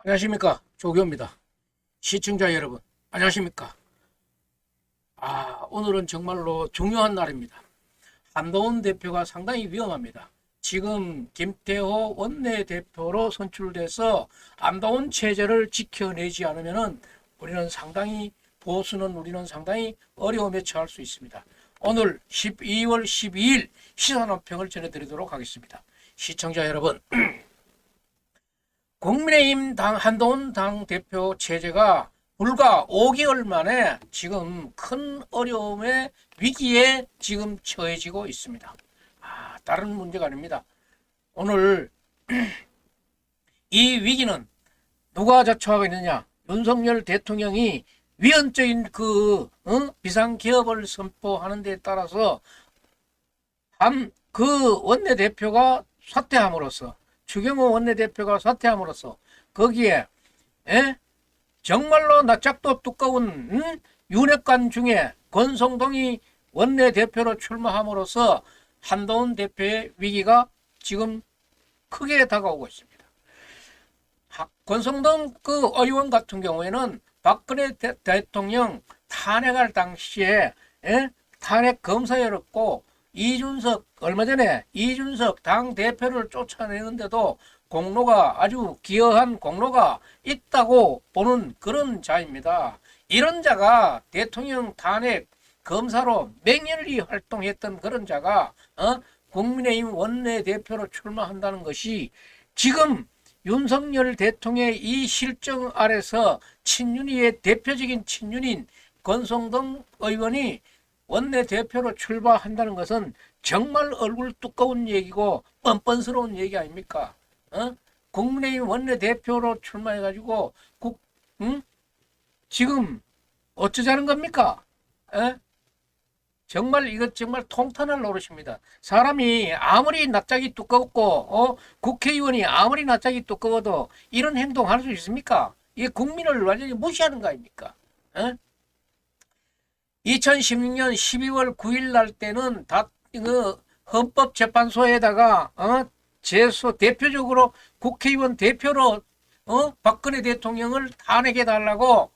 안녕하십니까, 조교입니다. 시청자 여러분 안녕하십니까. 오늘은 정말로 중요한 날입니다. 한동훈 대표가 상당히 위험합니다. 지금 김태호 원내대표로 선출돼서 한동훈 체제를 지켜내지 않으면 우리는 상당히 어려움에 처할 수 있습니다. 오늘 12월 12일 시사논평을 전해드리도록 하겠습니다. 시청자 여러분, 국민의힘 한동훈 당대표 체제가 불과 5개월 만에 지금 큰 어려움의 위기에 지금 처해지고 있습니다. 다른 문제가 아닙니다. 오늘 이 위기는 누가 자초하고 있느냐? 윤석열 대통령이 위헌적인 비상개업을 선포하는 데 따라서 그 원내대표가 사퇴함으로써, 추경호 원내대표가 사퇴함으로써 거기에 정말로 낯짝도 두꺼운 윤핵관 중에 권성동이 원내대표로 출마함으로써 한동훈 대표의 위기가 지금 크게 다가오고 있습니다. 권성동 의원 같은 경우에는 박근혜 대통령 탄핵할 당시에 탄핵 검사였고, 얼마 전에 이준석 당대표를 쫓아내는데도 아주 기여한 공로가 있다고 보는 그런 자입니다. 이런 자가 대통령 탄핵 검사로 맹렬히 활동했던 그런 자가 국민의힘 원내대표로 출마한다는 것이 지금 윤석열 대통령의 이 실정 아래서 친윤이의 대표적인 친윤인 권성동 의원이 원내대표로 출마한다는 것은 정말 얼굴 두꺼운 얘기고 뻔뻔스러운 얘기 아닙니까? 국민의힘 원내대표로 출마해가지고 지금 어쩌자는 겁니까? 이거 정말 통탄할 노릇입니다. 사람이 아무리 낯짝이 두껍고 국회의원이 아무리 낯짝이 두꺼워도 이런 행동할 수 있습니까? 이게 국민을 완전히 무시하는 거 아닙니까? 2016년 12월 9일 날 때는 헌법재판소에다가 대표적으로 국회의원 대표로 박근혜 대통령을 탄핵해달라고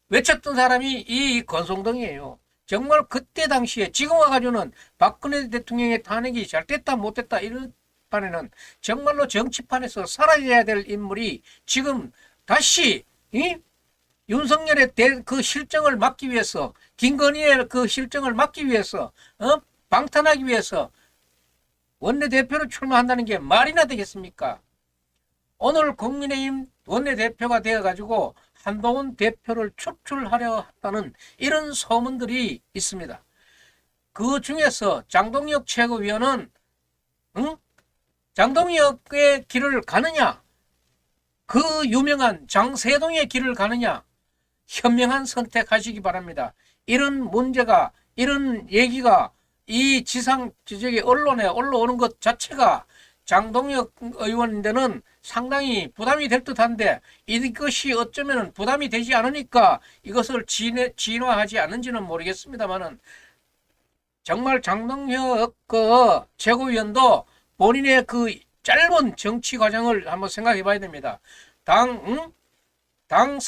외쳤던 사람이 이 권성동이에요. 정말 그때 당시에 지금 와가지고는 박근혜 대통령의 탄핵이 잘 됐다 못됐다 이런 판에는 정말로 정치판에서 사라져야 될 인물이 지금 다시 윤석열의 그 실정을 막기 위해서, 김건희의 그 실정을 막기 위해서, 방탄하기 위해서 원내대표로 출마한다는 게 말이나 되겠습니까? 오늘 국민의힘 원내대표가 되어가지고 한동훈 대표를 축출하려 한다는 이런 소문들이 있습니다. 그 중에서 장동혁 최고위원은 장동혁의 길을 가느냐, 그 유명한 장세동의 길을 가느냐, 현명한 선택하시기 바랍니다. 이런 문제가, 이런 얘기가 이 언론에 올라오는 것 자체가 장동혁 의원인데는 상당히 부담이 될 듯한데, 이것이 어쩌면 부담이 되지 않으니까 이것을 진화하지 않는지는 모르겠습니다만은, 정말 장동혁 최고위원도 본인의 그 짧은 정치 과정을 한번 생각해 봐야 됩니다. 당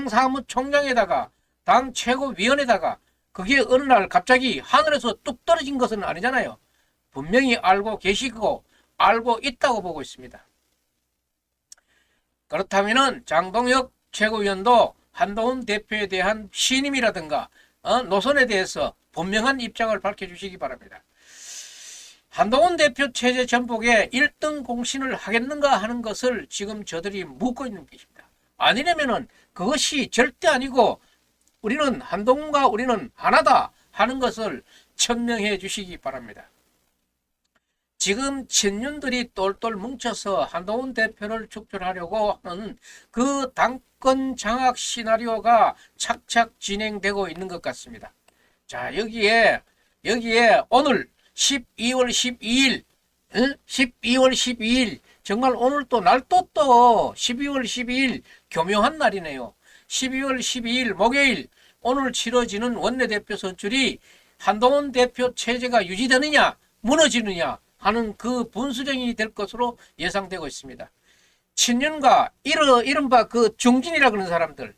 사무총장에다가 당 최고위원에다가 그게 어느 날 갑자기 하늘에서 뚝 떨어진 것은 아니잖아요. 분명히 알고 계시고 알고 있다고 보고 있습니다. 그렇다면은 장동혁 최고위원도 한동훈 대표에 대한 신임이라든가 노선에 대해서 분명한 입장을 밝혀주시기 바랍니다. 한동훈 대표 체제 전복에 1등 공신을 하겠는가 하는 것을 지금 저들이 묻고 있는 것입니다. 아니려면은 그것이 절대 아니고 우리는 한동훈과 우리는 하나다 하는 것을 천명해 주시기 바랍니다. 지금 친윤들이 똘똘 뭉쳐서 한동훈 대표를 축출하려고 하는 그 당권 장악 시나리오가 착착 진행되고 있는 것 같습니다. 자, 여기에 오늘 12월 12일 정말 오늘 또 날도 또 12월 12일 교묘한 날이네요. 12월 12일 목요일 오늘 치러지는 원내대표 선출이 한동훈 대표 체제가 유지되느냐 무너지느냐 하는 그 분수령이 될 것으로 예상되고 있습니다. 친윤과 이른바 그 중진이라 그러는 사람들,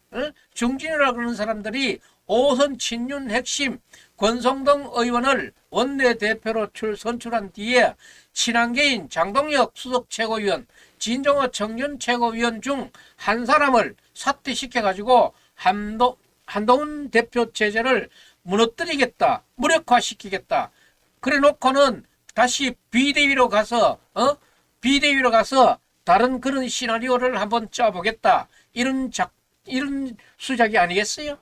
중진이라 그러는 사람들이 5선 친윤 핵심 권성동 의원을 원내대표로 선출한 뒤에 친한계인 장동혁 수석 최고위원, 진정호 청년 최고위원 중 한 사람을 사퇴시켜가지고 한동훈 대표 체제를 무너뜨리겠다, 무력화시키겠다. 그래 놓고는 다시 비대위로 가서 다른 그런 시나리오를 한번 짜보겠다. 이런 수작이 아니겠어요?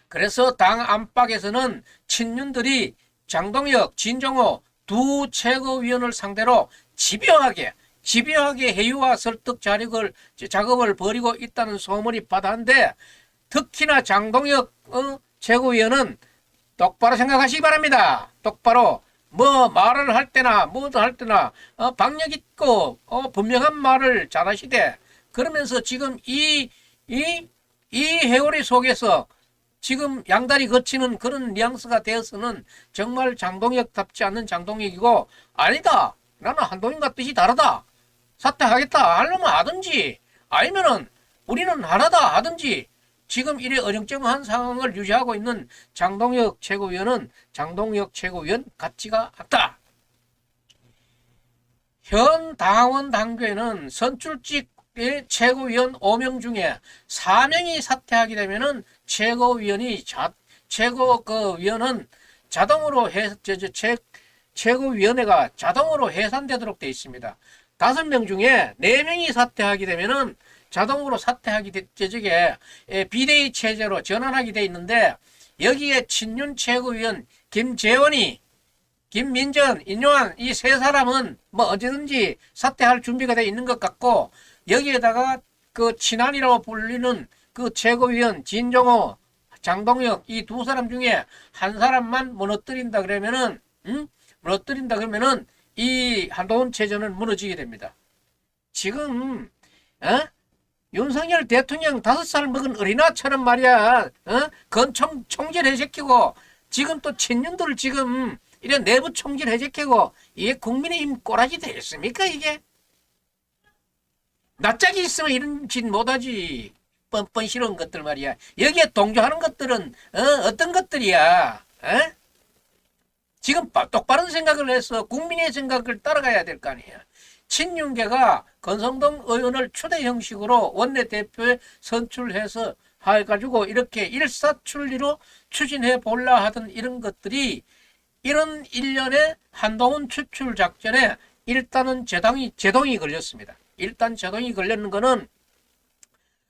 그래서 당 안팎에서는 친윤들이 장동혁, 진정호 두 최고위원을 상대로 집요하게 해유와 설득 작업을 벌이고 있다는 소문이 바다한데, 특히나 장동혁 최고위원은 똑바로 생각하시기 바랍니다. 똑바로 뭐 말을 할 때나 뭐도 할 때나 박력 있고 분명한 말을 잘하시되, 그러면서 지금 이 회오리 속에서 지금 양다리 거치는 그런 뉘앙스가 되어서는 정말 장동혁답지 않는 장동혁이고, 아니다, 나는 한동훈과 뜻이 다르다, 사퇴하겠다 하려면 하든지, 아니면은 우리는 하나다 하든지, 지금 이래 어정쩡한 상황을 유지하고 있는 장동혁 최고위원은 장동혁 최고위원 같지가 않다. 현 당원 당규에는 선출직 최고위원 5명 중에 4명이 사퇴하게 되면은 최고위원은 자동으로 최고위원회가 자동으로 해산되도록 되어 있습니다. 5명 중에 4명이 사퇴하게 되면은 자동으로 사퇴하게 되게 비대위 체제로 전환하게 돼 있는데, 여기에 친윤 최고위원 김재원이, 김민전, 인요한 이 세 사람은 뭐 언제든지 사퇴할 준비가 돼 있는 것 같고, 여기에다가 그 친한이라고 불리는 그 최고위원 진정호, 장동혁 이 두 사람 중에 한 사람만 무너뜨린다 그러면은 이 한동훈 체제는 무너지게 됩니다. 지금 윤석열 대통령 5살 먹은 어린아처럼 말이야, 건총 총질 해제키고, 지금 또 친윤들을 지금 이런 내부 총질 해제키고, 이게 국민의힘 꼬라지 되겠습니까? 이게 낯짝이 있으면 이런 짓 못하지. 뻔뻔스러운 것들 말이야. 여기에 동조하는 것들은 어떤 것들이야? 지금 똑바른 생각을 해서 국민의 생각을 따라가야 될 거 아니야. 친윤계가 권성동 의원을 초대 형식으로 원내대표에 선출해서 해가지고 이렇게 일사천리로 추진해 보려 하던 이런 것들이, 이런 일련의 한동훈 추출 작전에 일단은 제동이 걸렸습니다. 일단 제동이 걸렸는 거는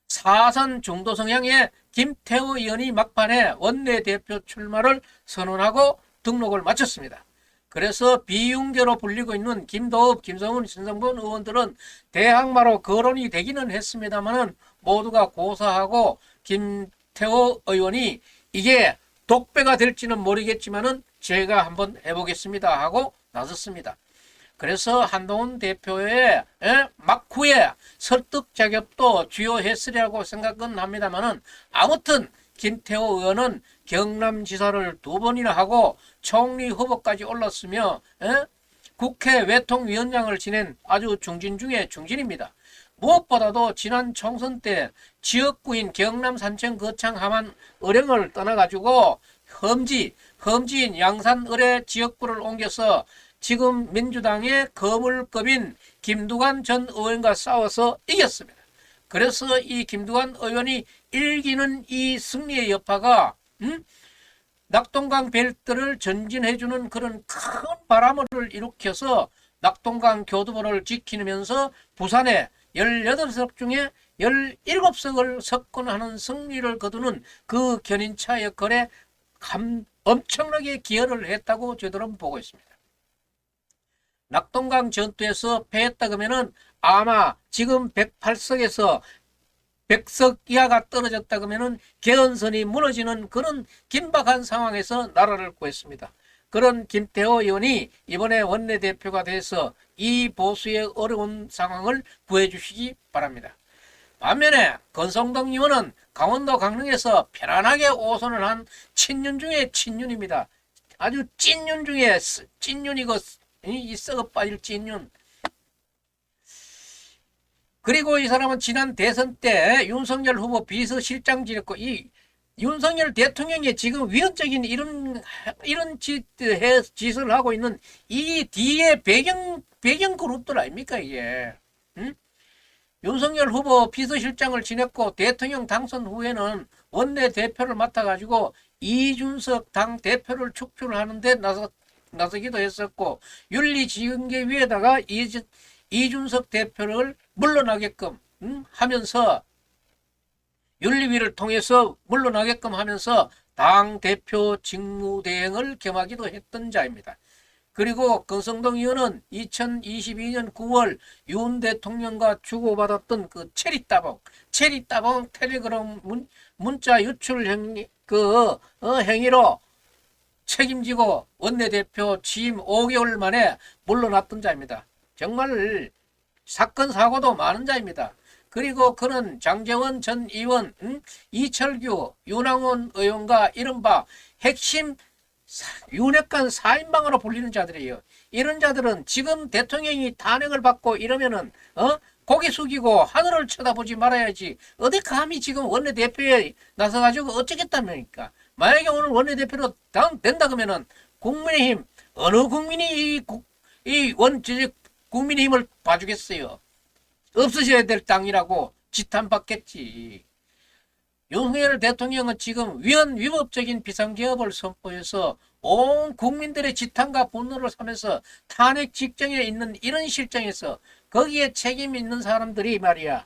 사선 중도 성향의 김태호 의원이 막판에 원내대표 출마를 선언하고 등록을 마쳤습니다. 그래서 비윤계로 불리고 있는 김도읍, 김성훈, 신성분 의원들은 대항마로 거론이 되기는 했습니다만은 모두가 고사하고, 김태호 의원이 이게 독배가 될지는 모르겠지만은 제가 한번 해보겠습니다 하고 나섰습니다. 그래서 한동훈 대표의 막후에 설득 작업도 주요했으리라고 생각은 합니다만은, 아무튼 김태호 의원은 경남지사를 2번이나 하고 총리 후보까지 올랐으며 국회 외통위원장을 지낸 아주 중진 중에 중진입니다. 무엇보다도 지난 총선 때 지역구인 경남 산청 거창 함안 의령을 떠나가지고 험지인 양산 의뢰 지역구를 옮겨서 지금 민주당의 거물급인 김두관 전 의원과 싸워서 이겼습니다. 그래서 이 김두관 의원이 일기는 이 승리의 여파가 낙동강 벨트를 전진해주는 그런 큰 바람을 일으켜서 낙동강 교두보를 지키면서 부산에 18석 중에 17석을 석권하는 승리를 거두는 그 견인차 역할에 엄청나게 기여를 했다고 저들은 보고 있습니다. 낙동강 전투에서 패했다 그러면은 아마 지금 108석에서 100석 이하가 떨어졌다 그러면은 개헌선이 무너지는 그런 긴박한 상황에서 나라를 구했습니다. 그런 김태호 의원이 이번에 원내대표가 돼서 이 보수의 어려운 상황을 구해주시기 바랍니다. 반면에 권성동 의원은 강원도 강릉에서 편안하게 오선을 한 친윤 중에 친윤입니다. 아주 찐윤 중에 찐윤이고, 이 썩어 빠질 찐윤. 그리고 이 사람은 지난 대선 때 윤석열 후보 비서실장 지냈고, 이 윤석열 대통령이 지금 위헌적인 이런 짓을 하고 있는 이 뒤에 배경 그룹들 아닙니까, 이게? 응? 윤석열 후보 비서실장을 지냈고 대통령 당선 후에는 원내대표를 맡아가지고 이준석 당 대표를 축출하는데 나서기도 했었고, 윤리징계위에다가 이준석 대표를 물러나게끔 하면서, 윤리위를 통해서 물러나게끔 하면서 당대표 직무대행을 겸하기도 했던 자입니다. 그리고 권성동 의원은 2022년 9월 윤 대통령과 주고받았던 그 체리따봉 텔레그램 문자 유출 행위로 책임지고 원내대표 취임 5개월 만에 물러났던 자입니다. 정말 사건 사고도 많은 자입니다. 그리고 그는 장제원 전 의원, 이철규, 윤항원 의원과 이른바 핵심 윤핵관 4인방으로 불리는 자들이에요. 이런 자들은 지금 대통령이 탄핵을 받고 이러면은 고개 숙이고 하늘을 쳐다보지 말아야지, 어디 감히 지금 원내대표에 나서가지고 어쩌겠다니까. 만약에 오늘 원내대표로 된다 그러면은 국민의힘, 어느 국민이 국민의힘을 봐주겠어요. 없어져야 될 땅이라고 지탄받겠지. 윤석열 대통령은 지금 위법적인 비상개업을 선포해서 온 국민들의 지탄과 분노를 사면서 탄핵 직전에 있는 이런 실정에서 거기에 책임 있는 사람들이 말이야,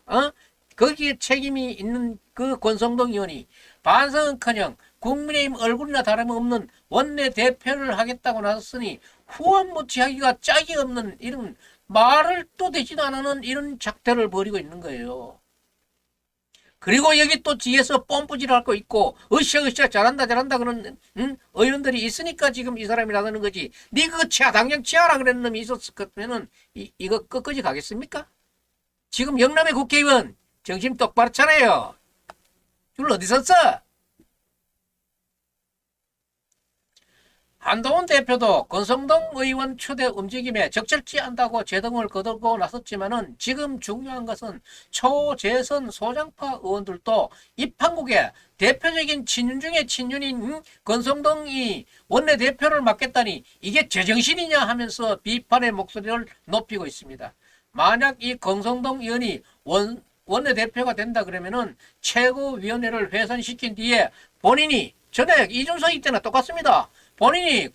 거기에 책임이 있는 그 권성동 의원이 반성은커녕 국민의힘 얼굴이나 다름없는 원내대표를 하겠다고 나섰으니 후원무치하기가 짝이 없는 이런, 말을 또 되지도 않는 이런 작태를 벌이고 있는 거예요. 그리고 여기 또 뒤에서 뽐뿌질 할 거 있고 으쌰으쌰 잘한다 그런 의원들이 있으니까 지금 이 사람이 나서는 거지. 니 그거 당장 치아라 그랬는 놈이 있었으면은 이거 끝까지 가겠습니까? 지금 영남의 국회의원 정신 똑바로 차려요. 줄 어디 섰어? 한동훈 대표도 권성동 의원 초대 움직임에 적절치 않다고 제동을 거두고 나섰지만은, 지금 중요한 것은 초재선 소장파 의원들도 입한국의 대표적인 친윤 중에 친윤인 권성동이 원내대표를 맡겠다니 이게 제정신이냐 하면서 비판의 목소리를 높이고 있습니다. 만약 이 권성동 의원이 원내대표가 된다 그러면은 최고위원회를 해산시킨 뒤에 본인이 전에 이준석 때나 똑같습니다. 본인이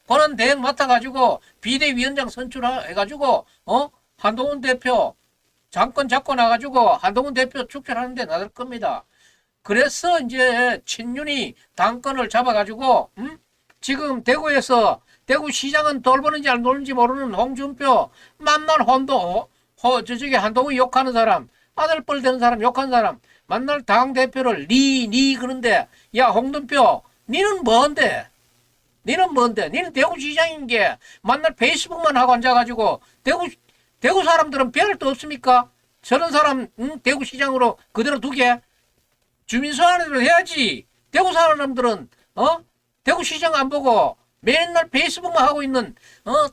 권한 대행 맡아가지고 비대위원장 선출해가지고 한동훈 대표 장권 잡고 나가지고 한동훈 대표 축출하는데 나설 겁니다. 그래서 이제 친윤이 당권을 잡아가지고 지금 대구에서, 대구시장은 돌보는지 안 돌보는지 모르는 홍준표, 만날 저쪽에 한동훈 욕하는 사람, 아들뻘 되는 사람 욕하는 사람, 만날 당대표를 니 그런데, 야 홍준표 니는 뭔데? 니는 대구시장인 게 만날 페이스북만 하고 앉아가지고 대구 사람들은 별할 데 없습니까? 저런 사람 대구시장으로 그대로 두게 주민소환을 해야지. 대구 사람들은 대구시장 안 보고 맨날 페이스북만 하고 있는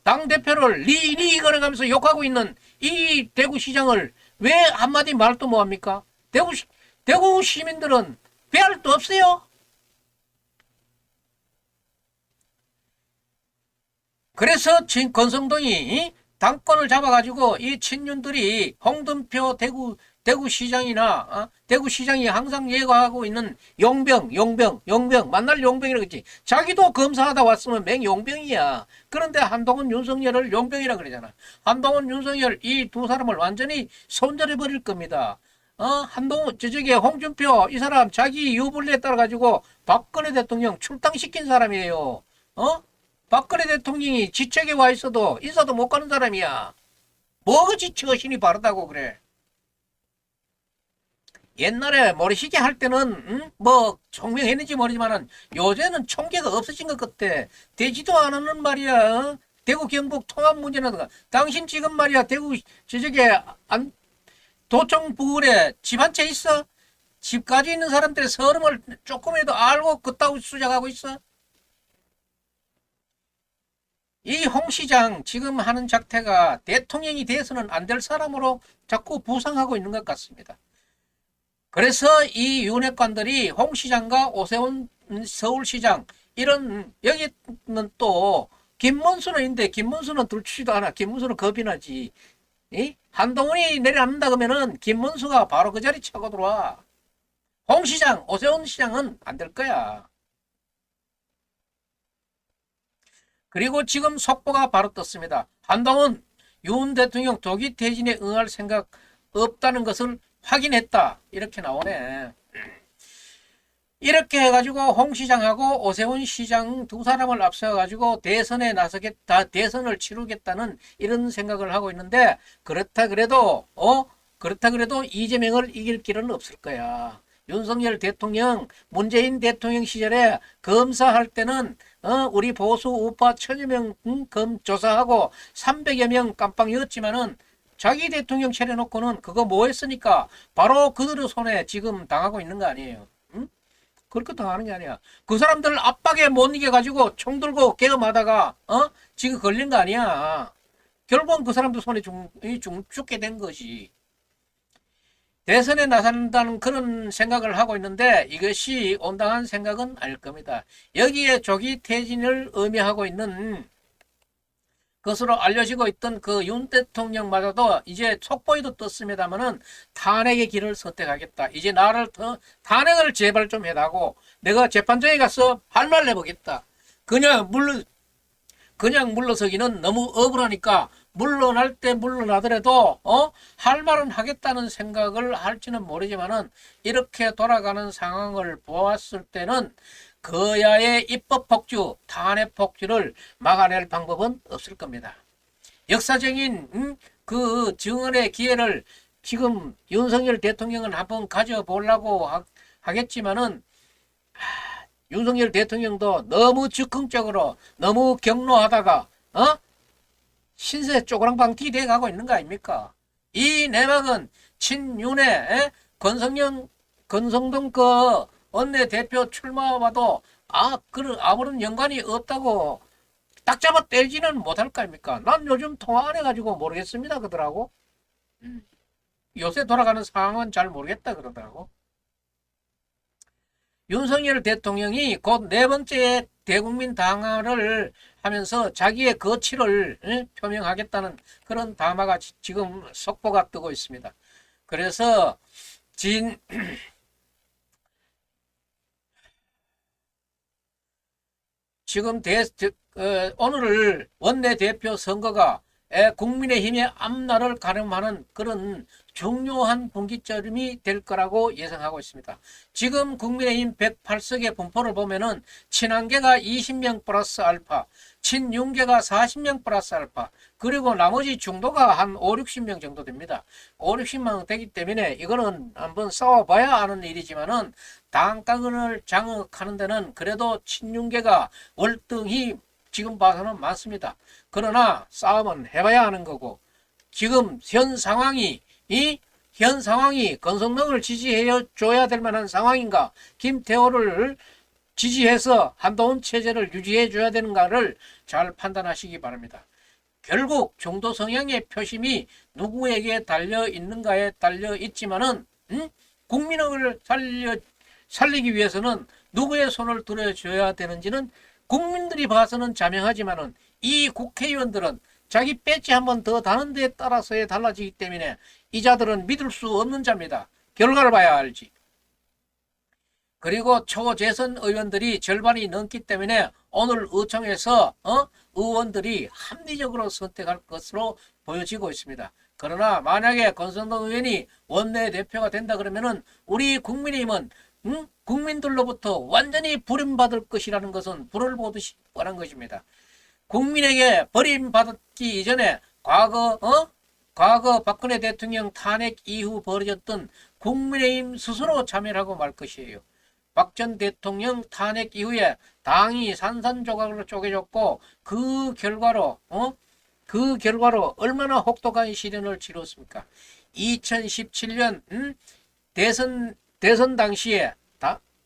당대표를 니 걸어가면서 욕하고 있는 이 대구시장을 왜 한마디 말도 못합니까? 대구 시민들은 별할 데 없어요. 그래서 권성동이 당권을 잡아가지고 이 친윤들이 홍준표 대구시장이나 대구시장이 항상 예고하고 있는 용병 만날 용병이라고 했지. 자기도 검사하다 왔으면 맹용병이야. 그런데 한동훈 윤석열을 용병이라 그러잖아. 한동훈 윤석열 이 두 사람을 완전히 손절해 버릴 겁니다. 한동훈 저쪽에 홍준표 이 사람 자기 유불리에 따라 가지고 박근혜 대통령 출당시킨 사람이에요. 박근혜 대통령이 지책에 와 있어도 인사도 못 가는 사람이야. 뭐가 지체가 신이 바르다고 그래. 옛날에 모래시계 할 때는 뭐 총명했는지 모르지만은 요새는 총계가 없어진 것 같아. 되지도 않는 말이야. 대구 경북 통합 문제라든가. 당신 지금 말이야 대구 저쪽에 도청 부근에 집 한 채 있어? 집 가지고 있는 사람들의 서름을 조금이라도 알고 그따위 수작하고 있어? 이 홍 시장 지금 하는 작태가 대통령이 돼서는 안 될 사람으로 자꾸 부상하고 있는 것 같습니다. 그래서 이 윤핵관들이 홍 시장과 오세훈 서울시장 이런 여기는 또 김문수는 있는데 김문수는 들추지도 않아. 김문수는 겁이 나지. 한동훈이 내려앉는다 그러면은 김문수가 바로 그 자리 차고 들어와. 홍 시장, 오세훈 시장은 안 될 거야. 그리고 지금 속보가 바로 떴습니다. 한동훈 윤 대통령 조기 퇴진에 응할 생각 없다는 것을 확인했다. 이렇게 나오네. 이렇게 해가지고 홍 시장하고 오세훈 시장 두 사람을 앞세워가지고 대선에 나서겠다, 대선을 치르겠다는 이런 생각을 하고 있는데, 그렇다 그래도 이재명을 이길 길은 없을 거야. 윤석열 대통령, 문재인 대통령 시절에 검사할 때는 우리 보수 우파 1000여 명 조사하고 300여 명 깜빵이었지만은 자기 대통령 차려놓고는 그거 뭐 했으니까 바로 그들의 손에 지금 당하고 있는 거 아니에요. 응? 그렇게 당하는 게 아니야. 그 사람들 압박에 못 이겨가지고 총 들고 계엄하다가 지금 걸린 거 아니야. 결국은 그 사람들 손에 죽게 된 거지. 대선에 나선다는 그런 생각을 하고 있는데 이것이 온당한 생각은 아닐 겁니다. 여기에 조기 퇴진을 의미하고 있는 것으로 알려지고 있던 그 윤 대통령마저도 이제 속보에도 떴습니다만은 탄핵의 길을 선택하겠다. 이제 나를 탄핵을 제발 좀 해다고 내가 재판장에 가서 할 말 해보겠다. 그냥 물러서기는 너무 억울하니까 물러날 때 물러나더라도 할 말은 하겠다는 생각을 할지는 모르지만은 이렇게 돌아가는 상황을 보았을 때는 거야의 입법 폭주, 탄핵 폭주를 막아낼 방법은 없을 겁니다. 역사적인 그 증언의 기회를 지금 윤석열 대통령은 한번 가져보려고 하겠지만은 윤석열 대통령도 너무 즉흥적으로 너무 경로하다가 신세 쪼그랑방티 돼가고 있는 거 아닙니까? 이 내막은 친윤의 권성동 그 원내대표 출마와도 아무런 연관이 없다고 딱 잡아 때리지는 못할 거 아닙니까? 난 요즘 통화 안 해가지고 모르겠습니다 그러더라고. 요새 돌아가는 상황은 잘 모르겠다 그러더라고. 윤석열 대통령이 곧 네 번째 대국민 당화를 하면서 자기의 거취를 표명하겠다는 그런 담화가 지금 속보가 뜨고 있습니다. 그래서 지금 오늘 원내대표 선거가 국민의힘의 앞날을 가늠하는 그런 중요한 분기점이 될 거라고 예상하고 있습니다. 지금 국민의힘 108석의 분포를 보면은 친한계가 20명 플러스 알파, 친윤계가 40명 플러스 알파, 그리고 나머지 중도가 한 5, 60명 정도 됩니다. 5, 60명 되기 때문에 이거는 한번 싸워봐야 아는 일이지만은 당권을 장악하는 데는 그래도 친윤계가 월등히 지금 봐서는 많습니다. 그러나 싸움은 해봐야 하는 거고, 지금 현 상황이 권성동을 지지해 줘야 될 만한 상황인가, 김태호를 지지해서 한동훈 체제를 유지해 줘야 되는가를 잘 판단하시기 바랍니다. 결국 중도 성향의 표심이 누구에게 달려 있는가에 달려 있지만은 국민을 살리기 위해서는 누구의 손을 들어줘야 되는지는 국민들이 봐서는 자명하지만은 이 국회의원들은 자기 배지 한 번 더 다는 데에 따라서에 달라지기 때문에 이 자들은 믿을 수 없는 자입니다. 결과를 봐야 알지. 그리고 초재선 의원들이 절반이 넘기 때문에 오늘 의총에서 의원들이 합리적으로 선택할 것으로 보여지고 있습니다. 그러나 만약에 권성동 의원이 원내대표가 된다 그러면은 우리 국민의힘은 국민들로부터 완전히 버림받을 것이라는 것은 불을 보듯이 뻔한 것입니다. 국민에게 버림받기 이전에 과거 박근혜 대통령 탄핵 이후 벌어졌던 국민의힘 스스로 참여하고 말 것이에요. 박 전 대통령 탄핵 이후에 당이 산산조각으로 쪼개졌고 그 결과로 얼마나 혹독한 시련을 치렀습니까? 2017년 대선 당시에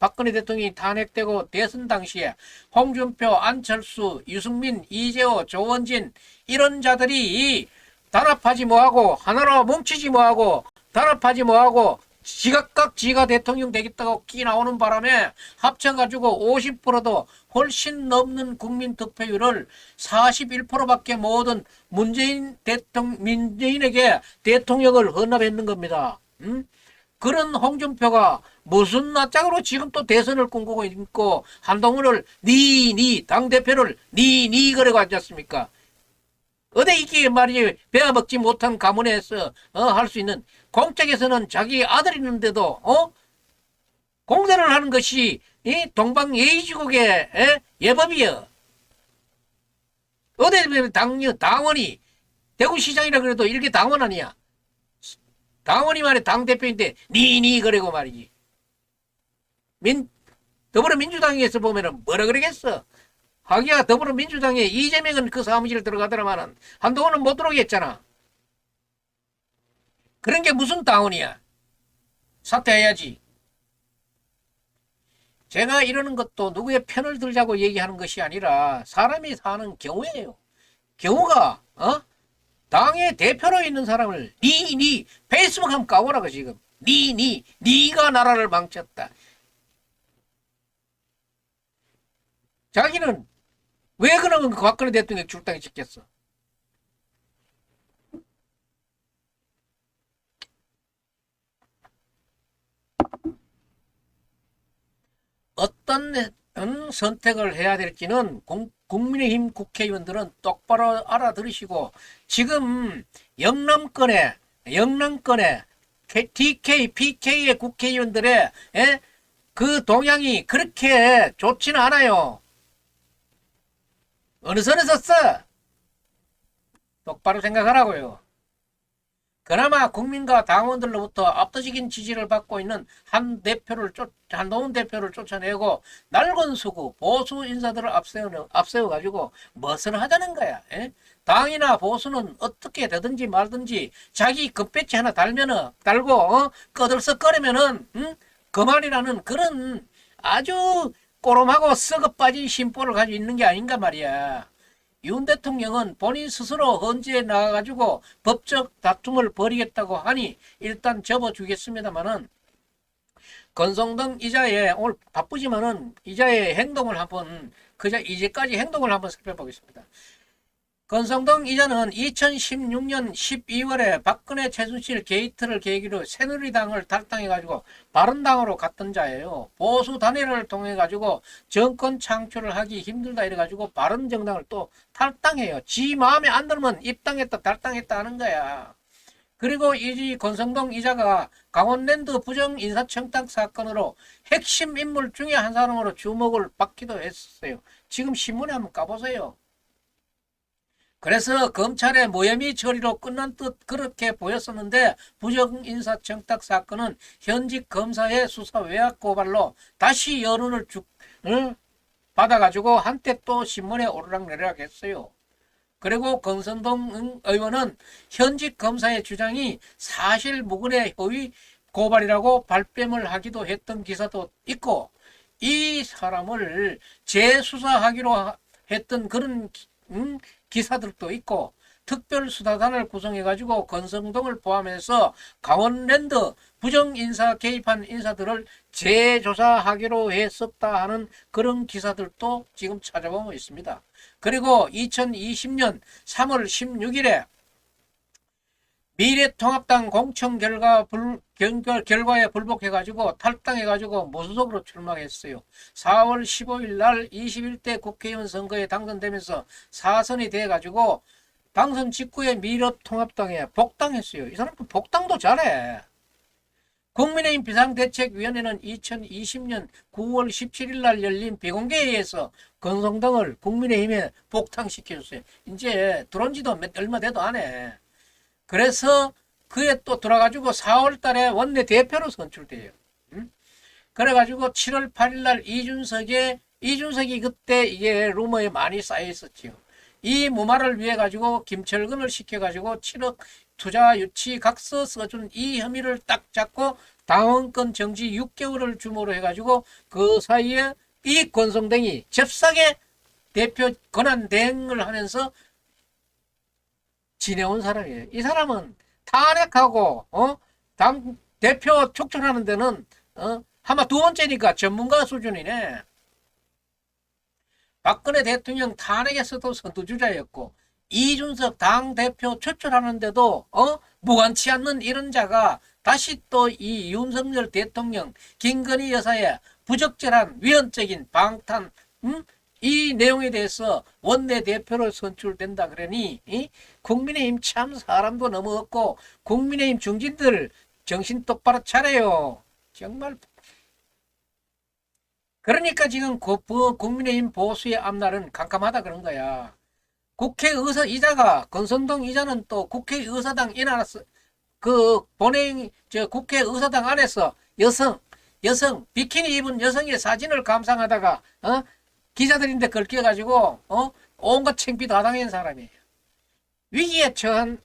박근혜 대통령이 탄핵되고 대선 당시에 홍준표, 안철수, 유승민, 이재호, 조원진 이런 자들이 단합하지 뭐하고 하나로 뭉치지 뭐하고 단합하지 뭐하고 지각각 지가 대통령 되겠다고 끼 나오는 바람에 합쳐가지고 50%도 훨씬 넘는 국민 득표율을 41%밖에 못 얻은 민재인에게 대통령을 헌납했는 겁니다. 그런 홍준표가 무슨 낯짝으로 지금 또 대선을 꿈꾸고 있고 한동훈을 당대표를 그래고 앉았습니까? 어디 이게 말이지 배워먹지 못한 가문에서 할 수 있는 공적에서는 자기 아들 있는데도 공세를 하는 것이 이 동방예의지국의 예법이여. 어디 당원이 대구시장이라 그래도 이렇게 당원 아니야. 당원이 말해 당대표인데 그래고 말이지. 더불어민주당에서 보면은 뭐라 그러겠어. 하기야 더불어민주당에 이재명은 그 사무실에 들어가더라마는 한동훈은 못 들어오겠잖아. 그런 게 무슨 당원이야. 사퇴해야지. 제가 이러는 것도 누구의 편을 들자고 얘기하는 것이 아니라 사람이 사는 경우예요. 경우가 당의 대표로 있는 사람을 페이스북 한번 까보라고 지금. 네가 나라를 망쳤다. 자기는 왜 그러면 박근혜 대통령 출당에 찍겠어? 어떤 선택을 해야 될지는 국민의힘 국회의원들은 똑바로 알아들으시고 지금 영남권에 TK, PK의 국회의원들의 그 동향이 그렇게 좋지는 않아요. 어느 선에 섰어? 똑바로 생각하라고요. 그나마 국민과 당원들로부터 압도적인 지지를 받고 있는 한동훈 대표를 쫓아내고 낡은 수구 보수 인사들을 앞세워가지고 무엇을 하자는 거야. 당이나 보수는 어떻게 되든지 말든지 자기 금배지 하나 달고 꺼들썩거리면은 그만이라는 그런 아주 꼬름하고 썩어 빠진 심보를 가지고 있는 게 아닌가 말이야. 윤 대통령은 본인 스스로 헌재에 나가가지고 법적 다툼을 벌이겠다고 하니 일단 접어주겠습니다만은 권성동 이자의 오늘 바쁘지만은 이자의 행동을 한번 이제까지 행동을 한번 살펴보겠습니다. 권성동 이자는 2016년 12월에 박근혜 최순실 게이트를 계기로 새누리당을 탈당해가지고 바른당으로 갔던 자예요. 보수 단일화를 통해가지고 정권 창출을 하기 힘들다 이래가지고 바른정당을 또 탈당해요. 지 마음에 안 들면 입당했다 탈당했다 하는 거야. 그리고 이 권성동 이자가 강원랜드 부정 인사청탁 사건으로 핵심 인물 중에 한 사람으로 주목을 받기도 했어요. 지금 신문에 한번 까보세요. 그래서 검찰의 무혐의 처리로 끝난 듯 그렇게 보였었는데 부정인사청탁 사건은 현직 검사의 수사 외압 고발로 다시 여론을 받아가지고 한때 또 신문에 오르락내리락 했어요. 그리고 권성동 의원은 현직 검사의 주장이 사실 무근의 허위 고발이라고 발뺌을 하기도 했던 기사도 있고 이 사람을 재수사하기로 했던 그런 기사들도 있고 특별수사단을 구성해가지고 권성동을 포함해서 강원랜드 부정인사 개입한 인사들을 재조사하기로 했었다 하는 그런 기사들도 지금 찾아보면 있습니다. 그리고 2020년 3월 16일에 미래통합당 공천 결과에 불복해가지고 탈당해가지고 무소속으로 출마했어요. 4월 15일 날 21대 국회의원 선거에 당선되면서 4선이 돼가지고 당선 직후에 미래통합당에 복당했어요. 이 사람도 복당도 잘해. 국민의힘 비상대책위원회는 2020년 9월 17일 날 열린 비공개회에서 권성동을 국민의힘에 복당시켜줬어요. 이제 들어온 지도 얼마 돼도 안 해. 그래서 그에 또 들어가지고 4월 달에 원내대표로 선출돼요. 그래가지고 7월 8일 날 이준석이 그때 이게 루머에 많이 쌓여 있었지요. 이 무마를 위해 가지고 김철근을 시켜가지고 7억 투자 유치 각서 써준 이 혐의를 딱 잡고 당원권 정지 6개월을 주모로 해가지고 그 사이에 이 권성동이 잽싸게 대표 권한 대행을 하면서 지내온 사람이에요. 이 사람은 탄핵하고 당 대표 촉천하는 데는 아마 두 번째니까 전문가 수준이네. 박근혜 대통령 탄핵에서도 선두주자였고 이준석 당대표 추천하는데도 무관치 않는 이런 자가 다시 또 이 윤석열 대통령 김건희 여사의 부적절한 위헌적인 방탄 이 내용에 대해서 원내대표로 선출된다 그러니 국민의힘 참 사람도 너무 없고 국민의힘 중진들 정신 똑바로 차려요. 정말. 그러니까 지금 국민의힘 보수의 앞날은 캄캄하다 그런 거야. 국회의사 이자가 권성동 이자는 또 국회의사당 인하서 그 본회의 국회의사당 안에서 여성 비키니 입은 여성의 사진을 감상하다가 기자들인데 걸려가지고 온갖 창피 다 당한 사람이에요. 위기에 처한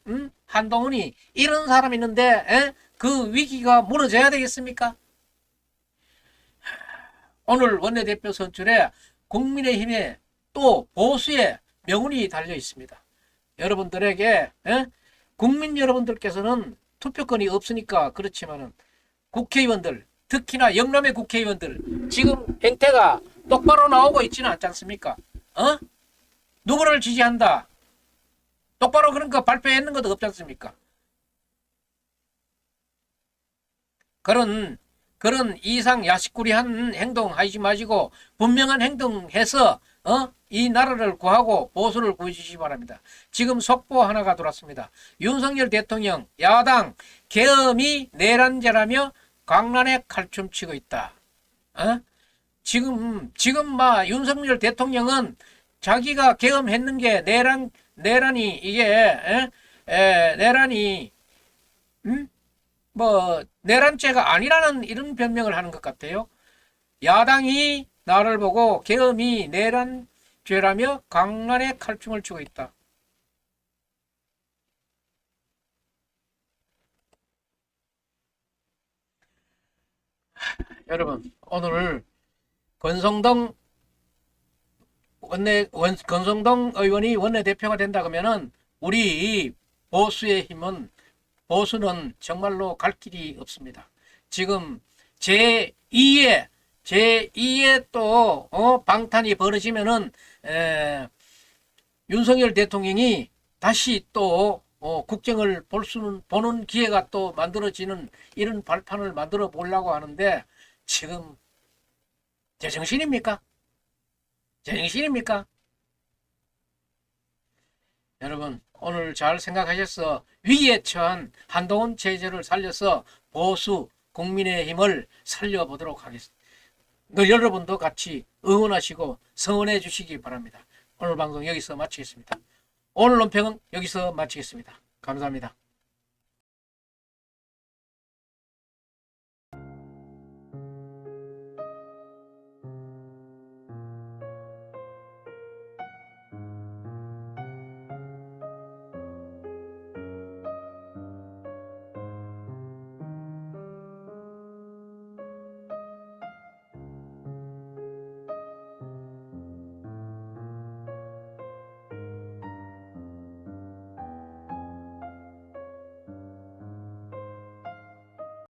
한동훈이 이런 사람 있는데 그 위기가 무너져야 되겠습니까? 오늘 원내대표 선출에 국민의힘의 또 보수의 명운이 달려 있습니다. 여러분들에게 국민 여러분들께서는 투표권이 없으니까 그렇지만은 국회의원들 특히나 영남의 국회의원들 지금 행태가 똑바로 나오고 있지는 않지 않습니까? 누구를 지지한다 똑바로 그런 거 발표했는 것도 없지 않습니까? 그런 이상 야식구리한 행동 하지 마시고 분명한 행동해서 이 나라를 구하고 보수를 구해주시기 바랍니다. 지금 속보 하나가 들어왔습니다. 윤석열 대통령 야당 계엄이 내란죄라며 강란에 칼춤치고 있다. 지금 윤석열 대통령은 자기가 계엄했는 게 내란이 이게 내란이 내란죄가 아니라는 이런 변명을 하는 것 같아요. 야당이 나를 보고 계엄이 내란죄라며 강란에 칼춤을 추고 있다. 여러분 오늘 권성동 의원이 원내대표가 된다 그러면은 우리 보수는 정말로 갈 길이 없습니다. 지금 제2의 또 방탄이 벌어지면은 윤석열 대통령이 다시 또 국정을 보는 기회가 또 만들어지는 이런 발판을 만들어 보려고 하는데 지금 제정신입니까? 여러분 오늘 잘 생각하셔서 위기에 처한 한동훈 체제를 살려서 보수 국민의힘을 살려보도록 하겠습니다. 여러분도 같이 응원하시고 성원해 주시기 바랍니다. 오늘 방송 여기서 마치겠습니다. 오늘 논평은 여기서 마치겠습니다. 감사합니다.